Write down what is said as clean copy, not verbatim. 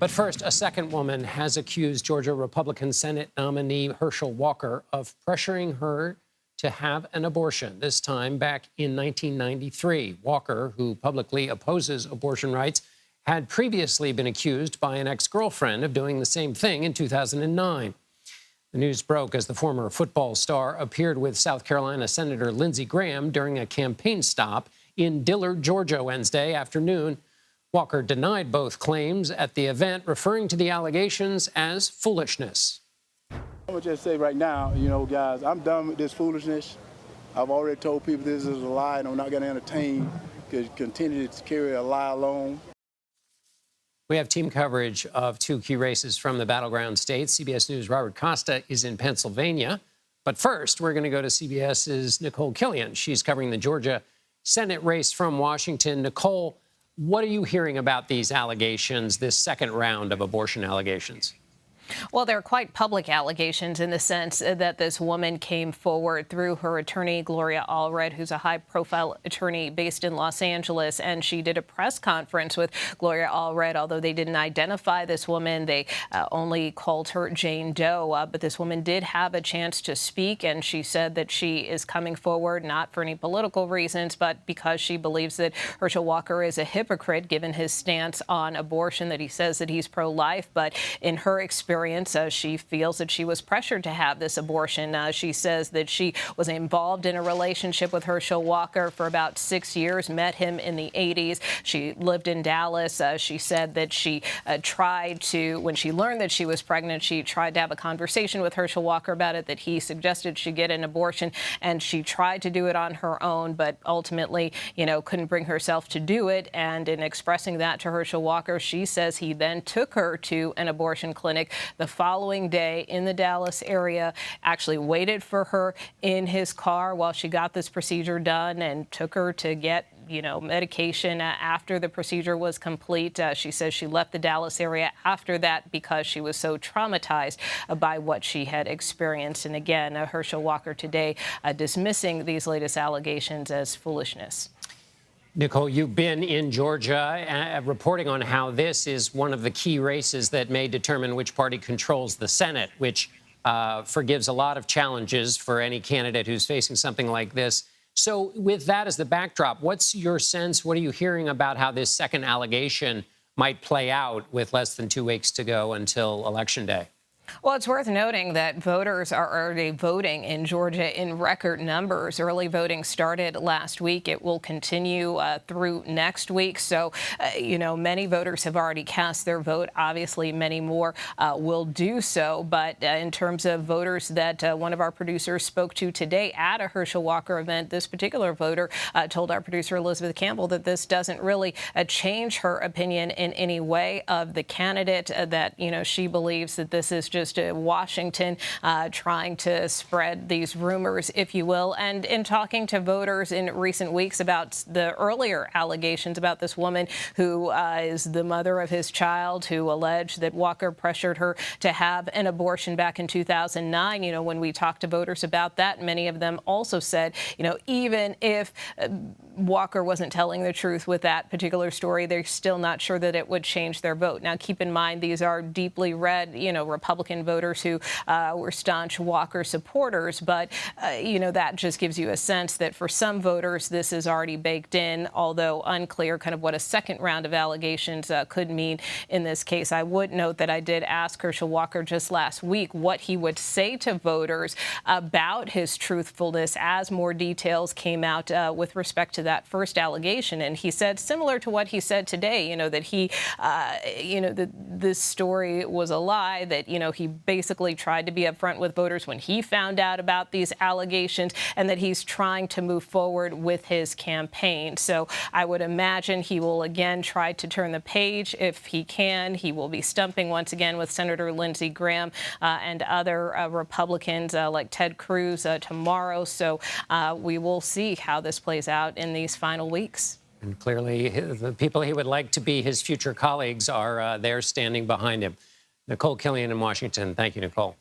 But first, a second woman has accused Georgia Republican Senate nominee Herschel Walker of pressuring her to have an abortion, this time back in 1993. Walker, who publicly opposes abortion rights, had previously been accused by an ex-girlfriend of doing the same thing in 2009. The news broke as the former football star appeared with South Carolina Senator Lindsey Graham during a campaign stop in Dillard, Georgia, Wednesday afternoon. Walker denied both claims at the event, referring to the allegations as foolishness. I'm gonna just say right now, guys, I'm done with this foolishness. I've already told people this is a lie, and I'm not gonna entertain to continue to carry a lie alone. We have team coverage of two key races from the battleground states. CBS News' Robert Costa is in Pennsylvania. But first, we're going to go to CBS's Nikole Killion. She's covering the Georgia Senate race from Washington. Nikole, what are you hearing about these allegations, this second round of abortion allegations? Well, they're quite public allegations in the sense that this woman came forward through her attorney, Gloria Allred, who's a high-profile attorney based in Los Angeles, and she did a press conference with Gloria Allred. Although they didn't identify this woman, they only called her Jane Doe, but this woman did have a chance to speak, and she said that she is coming forward not for any political reasons, but because she believes that Herschel Walker is a hypocrite given his stance on abortion, that he says that he's pro-life, but in her experience, she feels that she was pressured to have this abortion. She says that she was involved in a relationship with Herschel Walker for about 6 years, met him in the 80s. She lived in Dallas. She said that she tried to, when she learned that she was pregnant, she tried to have a conversation with Herschel Walker about it, that he suggested she get an abortion, and she tried to do it on her own, but ultimately, couldn't bring herself to do it. And in expressing that to Herschel Walker, she says he then took her to an abortion clinic the following day in the Dallas area, actually waited for her in his car while she got this procedure done, and took her to get medication after the procedure was complete. She says she left the Dallas area after that because she was so traumatized by what she had experienced. And again, Herschel Walker today dismissing these latest allegations as foolishness. Nikole, you've been in Georgia reporting on how this is one of the key races that may determine which party controls the Senate, which forgives a lot of challenges for any candidate who's facing something like this. So with that as the backdrop, what's your sense? What are you hearing about how this second allegation might play out with less than 2 weeks to go until Election Day? Well, it's worth noting that voters are already voting in Georgia in record numbers. Early voting started last week. It will continue through next week. So, many voters have already cast their vote. Obviously, many more will do so. But in terms of voters that one of our producers spoke to today at a Herschel Walker event, this particular voter told our producer Elizabeth Campbell that this doesn't really change her opinion in any way of the candidate, that, she believes that this is just Washington trying to spread these rumors, if you will. And in talking to voters in recent weeks about the earlier allegations about this woman who is the mother of his child, who alleged that Walker pressured her to have an abortion back in 2009, when we talked to voters about that, many of them also said, even if Walker wasn't telling the truth with that particular story, they're still not sure that it would change their vote. Now, keep in mind, these are deeply red, Republican voters who were staunch Walker supporters. But, that just gives you a sense that for some voters, this is already baked in, although unclear kind of what a second round of allegations could mean in this case. I would note that I did ask Herschel Walker just last week what he would say to voters about his truthfulness as more details came out with respect to that first allegation. And he said, similar to what he said today, that he, that this story was a lie, that, he basically tried to be upfront with voters when he found out about these allegations, and that he's trying to move forward with his campaign. So I would imagine he will again try to turn the page if he can. He will be stumping once again with Senator Lindsey Graham and other Republicans like Ted Cruz tomorrow. So we will see how this plays out in these final weeks. And clearly, the people he would like to be his future colleagues are there standing behind him. Nikole Killion in Washington. Thank you, Nikole.